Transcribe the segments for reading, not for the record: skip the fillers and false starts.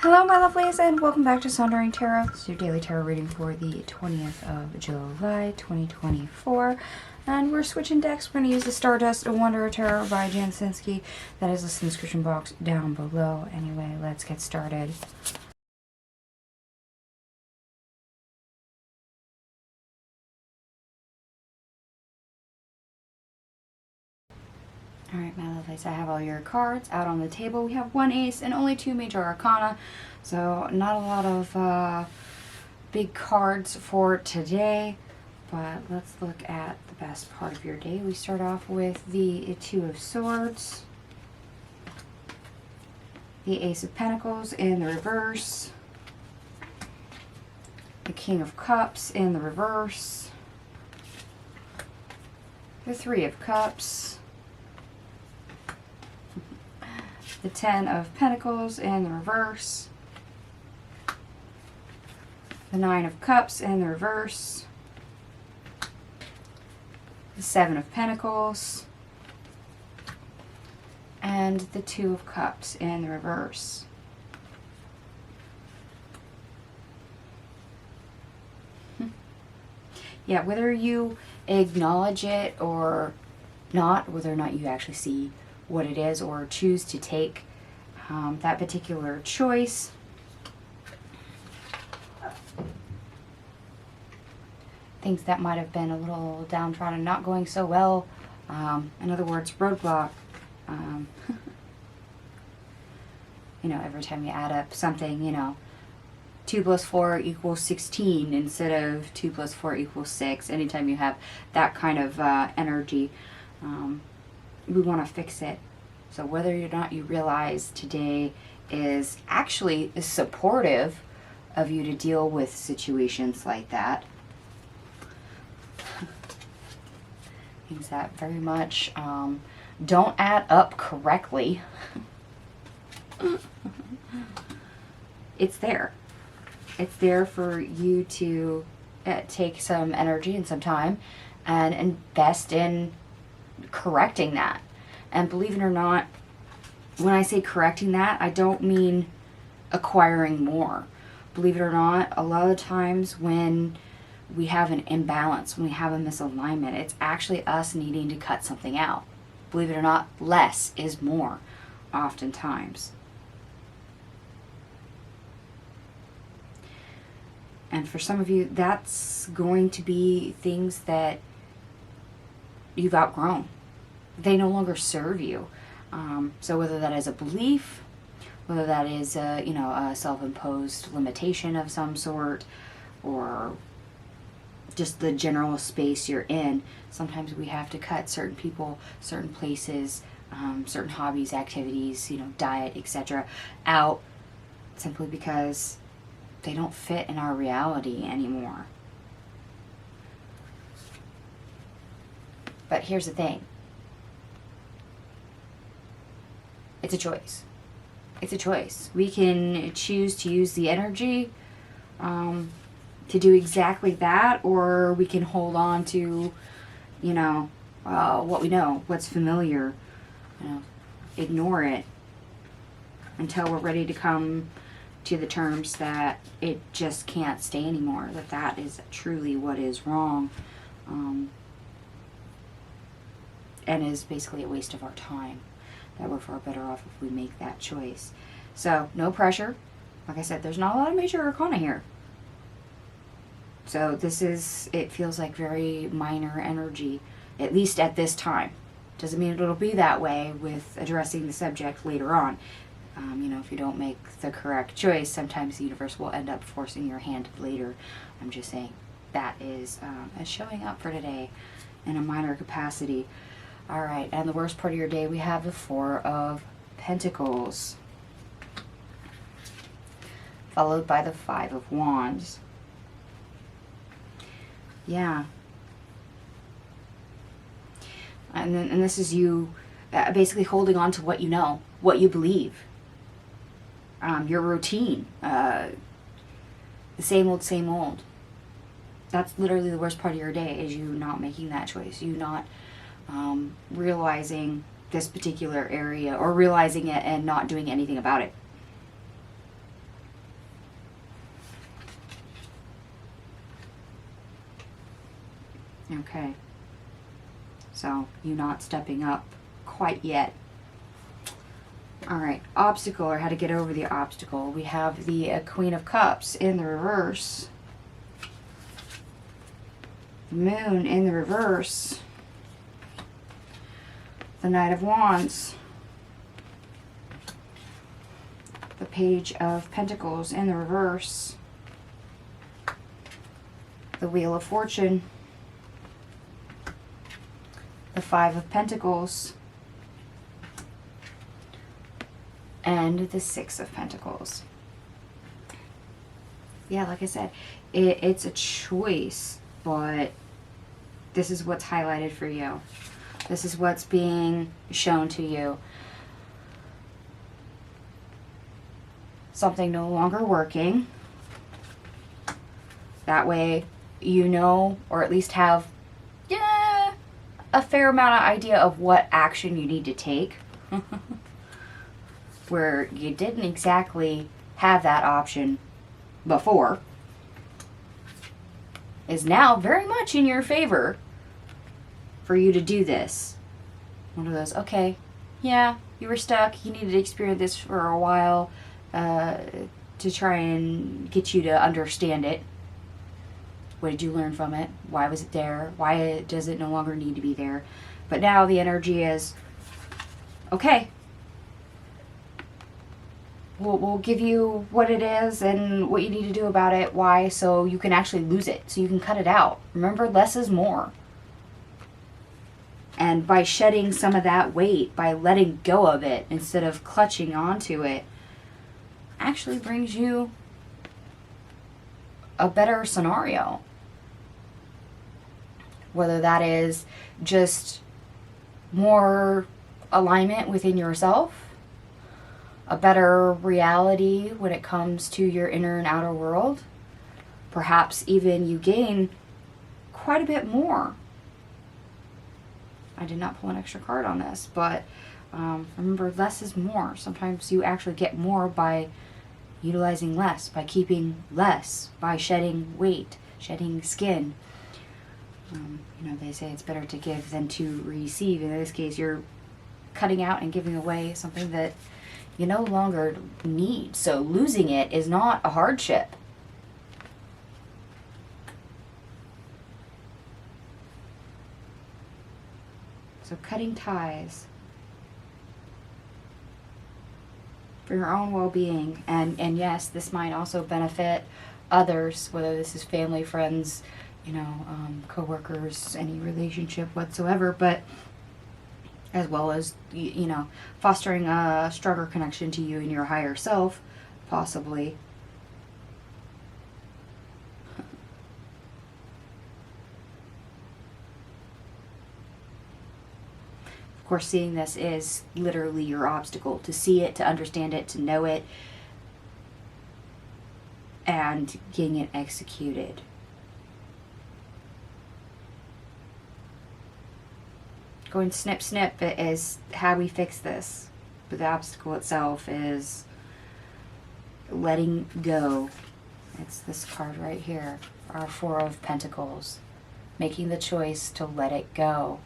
Hello my lovelies and welcome back to Sondering Tarot. This is your daily tarot reading for the 20th of July 2024. And we're switching decks. We're going to use the Stardust, A Wanderer Tarot by Sankey. That is listed in the description box down below. Anyway, let's get started. Alright, my lovelies, I have all your cards out on the table. We have one ace and only two major arcana, so not a lot of big cards for today. But let's look at the best part of your day. We start off with the Two of Swords, the Ace of Pentacles in the reverse, the King of Cups in the reverse, the Three of Cups, the Ten of Pentacles in the reverse, the Nine of Cups in the reverse, the Seven of Pentacles, and the Two of Cups in the reverse. Yeah, whether you acknowledge it or not, whether or not you actually see what it is or choose to take that particular choice, things that might have been a little downtrodden, not going so well, in other words, roadblock. You know, every time you add up something, you know, 2 plus 4 equals 16 instead of 2 plus 4 equals 6. Anytime you have that kind of energy, we want to fix it. So whether or not you realize today is actually supportive of you to deal with situations like that, things that very much don't add up correctly, it's there. It's there for you to take some energy and some time and invest in correcting that. And believe it or not, when I say correcting that, I don't mean acquiring more. Believe it or not, a lot of times when we have an imbalance, when we have a misalignment, it's actually us needing to cut something out. Believe it or not, less is more, oftentimes. And for some of you, that's going to be things that you've outgrown. They no longer serve you. So whether that is a belief, whether that is a self-imposed limitation of some sort, or just the general space you're in, sometimes we have to cut certain people, certain places, certain hobbies, activities, diet, etc. out simply because they don't fit in our reality anymore. But here's the thing. It's a choice. It's a choice. We can choose to use the energy to do exactly that, or we can hold on to, what we know, what's familiar, ignore it until we're ready to come to the terms that it just can't stay anymore, that is truly what is wrong, and is basically a waste of our time, that we're far better off if we make that choice. So no pressure. Like I said, there's not a lot of major arcana here. So it feels like very minor energy, at least at this time. Doesn't mean it'll be that way with addressing the subject later on. If you don't make the correct choice, sometimes the universe will end up forcing your hand later. I'm just saying that is showing up for today in a minor capacity. Alright, and the worst part of your day, we have the Four of Pentacles, followed by the Five of Wands. Yeah. And this is you basically holding on to what you know, what you believe, your routine, the same old, same old. That's literally the worst part of your day, is you not making that choice, you not realizing this particular area, or realizing it and not doing anything about it. Okay. So, you not stepping up quite yet. Alright, obstacle, or how to get over the obstacle. We have the Queen of Cups in the reverse. The Moon in the reverse. The Knight of Wands. The Page of Pentacles in the reverse. The Wheel of Fortune. The Five of Pentacles. And the Six of Pentacles. Yeah, like I said, it's a choice, but this is what's highlighted for you. This is what's being shown to you. Something no longer working. That way you know, or at least have a fair amount of idea of what action you need to take. Where you didn't exactly have that option before, is now very much in your favor for you to do this. One of those, okay, yeah, you were stuck, you needed to experience this for a while to try and get you to understand it. What did you learn from it? Why was it there? Why does it no longer need to be there? But now the energy is, okay, we'll give you what it is and what you need to do about it. Why? So you can actually lose it. So you can cut it out. Remember, less is more. And by shedding some of that weight, by letting go of it instead of clutching onto it, actually brings you a better scenario. Whether that is just more alignment within yourself, a better reality when it comes to your inner and outer world. Perhaps even you gain quite a bit more. I did not pull an extra card on this, but remember, less is more. Sometimes you actually get more by utilizing less, by keeping less, by shedding weight, shedding skin. You know, they say it's better to give than to receive. In this case, you're cutting out and giving away something that you no longer need. So losing it is not a hardship. So cutting ties for your own well-being. And yes, this might also benefit others, whether this is family, friends, you know, co-workers, any relationship whatsoever, but as well as, you know, fostering a stronger connection to you and your higher self, possibly. Of course, seeing this is literally your obstacle. To see it, to understand it, to know it, and getting it executed. Going snip snip is how we fix this. But the obstacle itself is letting go. It's this card right here, our Four of Pentacles. Making the choice to let it go.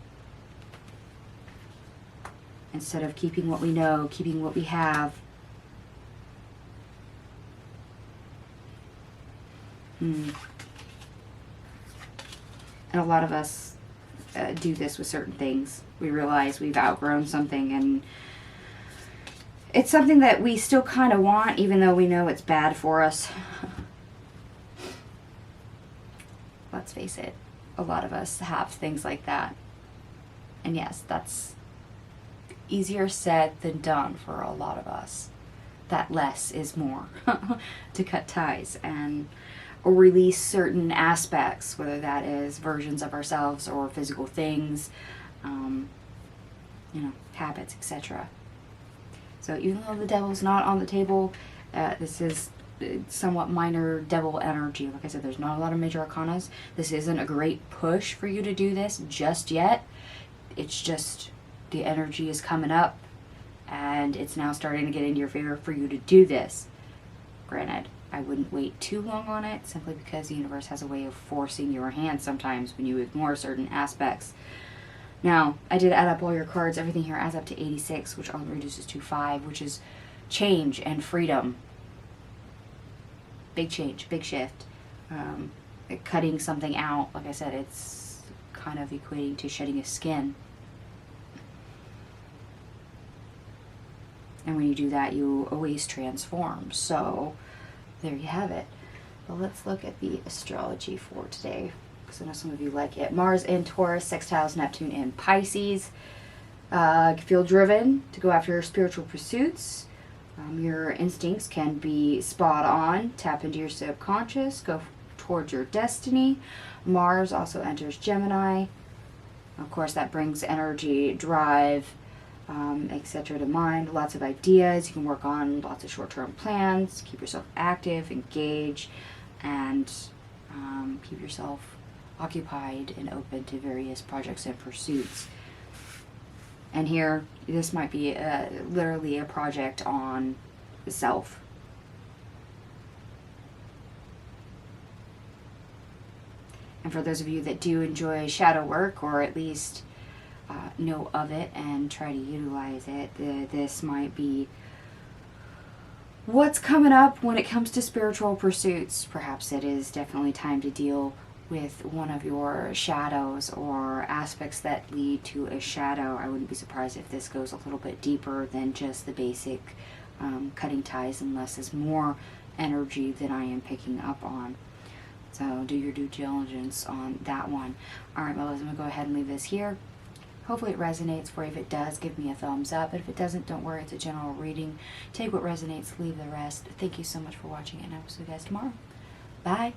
Instead of keeping what we know, keeping what we have. And a lot of us do this with certain things. We realize we've outgrown something and it's something that we still kind of want, even though we know it's bad for us. Let's face it, a lot of us have things like that. And yes, that's easier said than done for a lot of us. That less is more. To cut ties and or release certain aspects, whether that is versions of ourselves or physical things, you know, habits, etc. So even though the devil's not on the table, this is somewhat minor devil energy. Like I said, there's not a lot of major arcanas. This isn't a great push for you to do this just yet. It's just the energy is coming up and it's now starting to get into your favor for you to do this. Granted, I wouldn't wait too long on it, simply because the universe has a way of forcing your hand sometimes when you ignore certain aspects. Now, I did add up all your cards. Everything here adds up to 86, which only reduces to 5, which is change and freedom. Big change, big shift. Cutting something out, like I said, it's kind of equating to shedding a skin. And when you do that, you always transform. So, there you have it. But let's look at the astrology for today, because I know some of you like it. Mars in Taurus, sextiles Neptune in Pisces. Feel driven to go after your spiritual pursuits. Your instincts can be spot on. Tap into your subconscious. Go towards your destiny. Mars also enters Gemini. Of course, that brings energy, drive, etc. to mind. Lots of ideas. You can work on lots of short-term plans. Keep yourself active, engaged, and keep yourself occupied and open to various projects and pursuits. And here, this might be literally a project on the self. And for those of you that do enjoy shadow work, or at least know of it and try to utilize it, this might be what's coming up when it comes to spiritual pursuits. Perhaps it is definitely time to deal with one of your shadows or aspects that lead to a shadow. I wouldn't be surprised if this goes a little bit deeper than just the basic cutting ties, unless there's more energy than I am picking up on. So do your due diligence on that one. Alright, my loves, I'm going to go ahead and leave this here. Hopefully it resonates for you. If it does, give me a thumbs up. But if it doesn't, don't worry. It's a general reading. Take what resonates, leave the rest. Thank you so much for watching, and I will see you guys tomorrow. Bye.